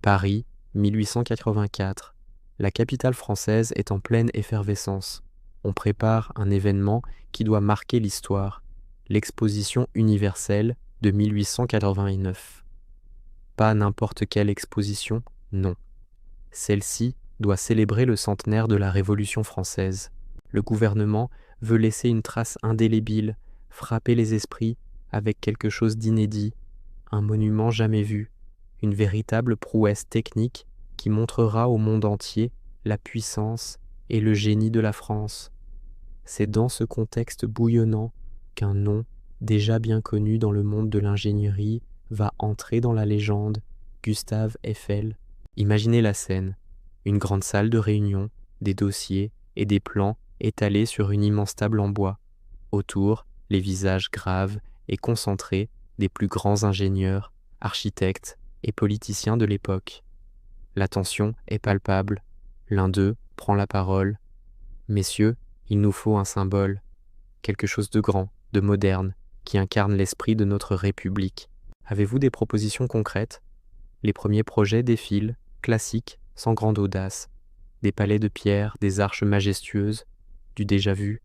Paris, 1884. La capitale française est en pleine effervescence. On prépare un événement qui doit marquer l'histoire, l'exposition universelle de 1889. Pas n'importe quelle exposition, non. Celle-ci doit célébrer le centenaire de la Révolution française. Le gouvernement veut laisser une trace indélébile, frapper les esprits avec quelque chose d'inédit, un monument jamais vu, une véritable prouesse technique qui montrera au monde entier la puissance et le génie de la France. C'est dans ce contexte bouillonnant qu'un nom, déjà bien connu dans le monde de l'ingénierie, va entrer dans la légende, Gustave Eiffel. Imaginez la scène, une grande salle de réunion, des dossiers et des plans étalés sur une immense table en bois. Autour, les visages graves et concentrés des plus grands ingénieurs, architectes et politiciens de l'époque. La tension est palpable. L'un d'eux prend la parole. « Messieurs, il nous faut un symbole, quelque chose de grand, de moderne, qui incarne l'esprit de notre République. Avez-vous des propositions concrètes ? » Les premiers projets défilent, classiques, sans grande audace. Des palais de pierre, des arches majestueuses, du déjà-vu.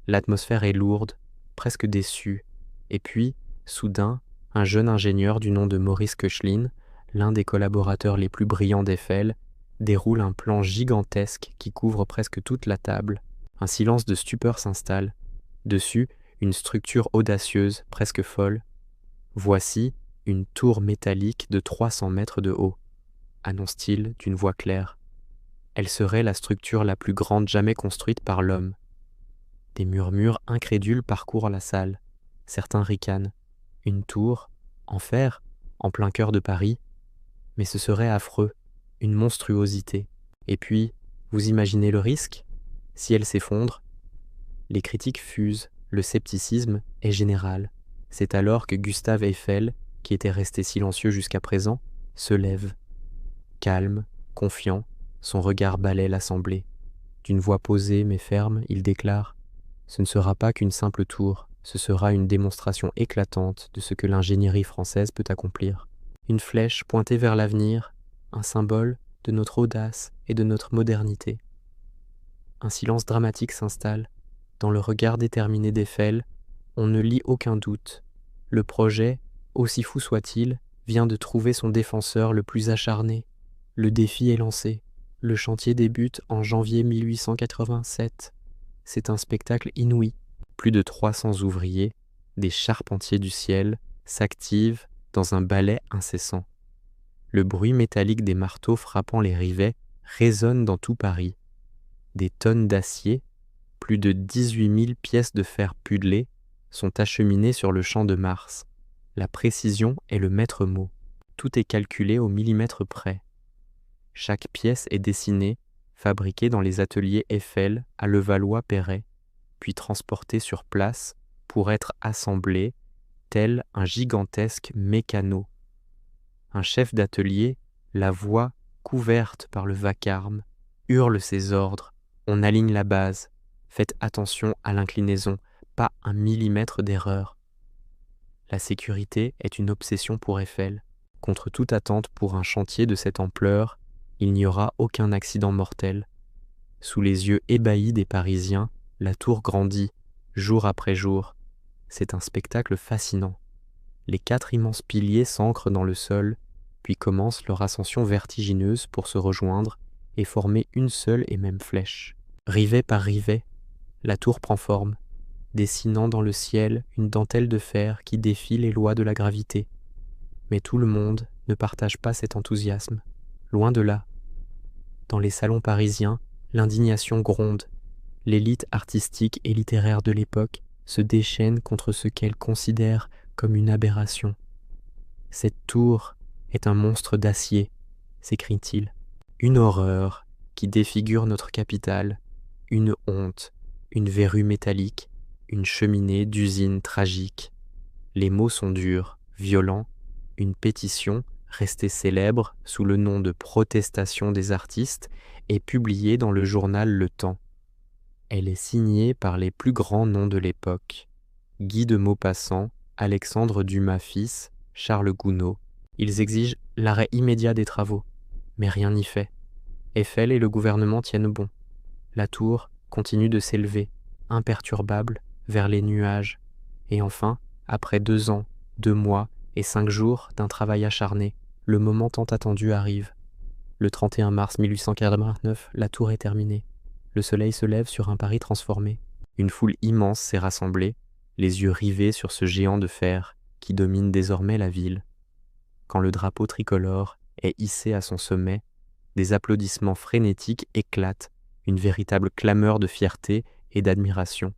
L'atmosphère est lourde, presque déçue. Et puis, soudain, un jeune ingénieur du nom de Maurice Koechlin, l'un des collaborateurs les plus brillants d'Eiffel, déroule un plan gigantesque qui couvre presque toute la table. Un silence de stupeur s'installe. Dessus, une structure audacieuse, presque folle. Voici une tour métallique de 300 mètres de haut, annonce-t-il d'une voix claire. Elle serait la structure la plus grande jamais construite par l'homme. Des murmures incrédules parcourent la salle. Certains ricanent. Une tour, en fer, en plein cœur de Paris. Mais ce serait affreux, une monstruosité. Et puis, vous imaginez le risque ? Si elle s'effondre, les critiques fusent, le scepticisme est général. C'est alors que Gustave Eiffel, qui était resté silencieux jusqu'à présent, se lève. Calme, confiant, son regard balaie l'assemblée. D'une voix posée mais ferme, il déclare « Ce ne sera pas qu'une simple tour, ce sera une démonstration éclatante de ce que l'ingénierie française peut accomplir. Une flèche pointée vers l'avenir, un symbole de notre audace et de notre modernité. » Un silence dramatique s'installe. Dans le regard déterminé d'Eiffel, on ne lit aucun doute. Le projet, aussi fou soit-il, vient de trouver son défenseur le plus acharné. Le défi est lancé. Le chantier débute en janvier 1887. C'est un spectacle inouï. Plus de 300 ouvriers, des charpentiers du ciel, s'activent dans un ballet incessant. Le bruit métallique des marteaux frappant les rivets résonne dans tout Paris. Des tonnes d'acier, plus de 18 000 pièces de fer pudelées, sont acheminées sur le champ de Mars. La précision est le maître mot. Tout est calculé au millimètre près. Chaque pièce est dessinée, fabriquée dans les ateliers Eiffel à Levallois-Perret, puis transportée sur place pour être assemblée, tel un gigantesque mécano. Un chef d'atelier, la voix couverte par le vacarme, hurle ses ordres. On aligne la base. Faites attention à l'inclinaison, pas un millimètre d'erreur. La sécurité est une obsession pour Eiffel. Contre toute attente pour un chantier de cette ampleur, il n'y aura aucun accident mortel. Sous les yeux ébahis des Parisiens, la tour grandit, jour après jour. C'est un spectacle fascinant. Les 4 immenses piliers s'ancrent dans le sol, puis commencent leur ascension vertigineuse pour se rejoindre et former une seule et même flèche. Rivet par rivet, la tour prend forme, dessinant dans le ciel une dentelle de fer qui défie les lois de la gravité. Mais tout le monde ne partage pas cet enthousiasme. Loin de là. Dans les salons parisiens, l'indignation gronde. L'élite artistique et littéraire de l'époque se déchaîne contre ce qu'elle considère comme une aberration. « Cette tour est un monstre d'acier », s'écrie-t-il. Une horreur qui défigure notre capitale, une honte, une verrue métallique, une cheminée d'usine tragique. Les mots sont durs, violents. Une pétition, restée célèbre sous le nom de Protestation des artistes, est publiée dans le journal Le Temps. Elle est signée par les plus grands noms de l'époque. Guy de Maupassant, Alexandre Dumas fils, Charles Gounod. Ils exigent l'arrêt immédiat des travaux. Mais rien n'y fait. Eiffel et le gouvernement tiennent bon. La tour continue de s'élever, imperturbable, vers les nuages. Et enfin, après 2 ans, 2 mois et 5 jours d'un travail acharné, le moment tant attendu arrive. Le 31 mars 1889, la tour est terminée. Le soleil se lève sur un Paris transformé. Une foule immense s'est rassemblée, les yeux rivés sur ce géant de fer qui domine désormais la ville. Quand le drapeau tricolore est hissé à son sommet, des applaudissements frénétiques éclatent, une véritable clameur de fierté et d'admiration.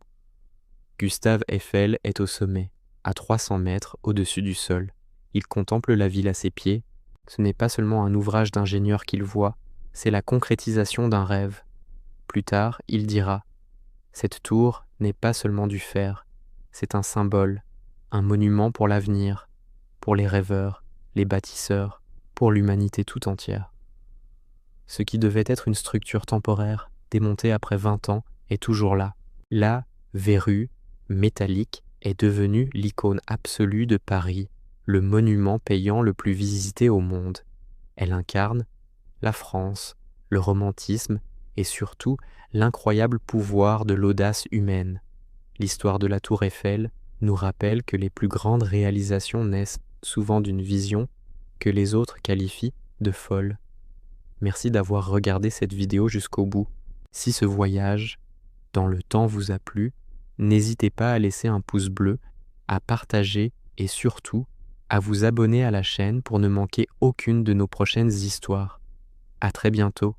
Gustave Eiffel est au sommet, à 300 mètres au-dessus du sol. Il contemple la ville à ses pieds. Ce n'est pas seulement un ouvrage d'ingénieur qu'il voit, c'est la concrétisation d'un rêve. Plus tard, il dira « Cette tour n'est pas seulement du fer, c'est un symbole, un monument pour l'avenir, pour les rêveurs, les bâtisseurs, pour l'humanité tout entière. » Ce qui devait être une structure temporaire, démontée après 20 ans, est toujours là. La verrue métallique est devenue l'icône absolue de Paris, le monument payant le plus visité au monde. Elle incarne la France, le romantisme et surtout l'incroyable pouvoir de l'audace humaine. L'histoire de la Tour Eiffel nous rappelle que les plus grandes réalisations naissent souvent d'une vision que les autres qualifient de folle. Merci d'avoir regardé cette vidéo jusqu'au bout. Si ce voyage dans le temps vous a plu, n'hésitez pas à laisser un pouce bleu, à partager et surtout à vous abonner à la chaîne pour ne manquer aucune de nos prochaines histoires. À très bientôt.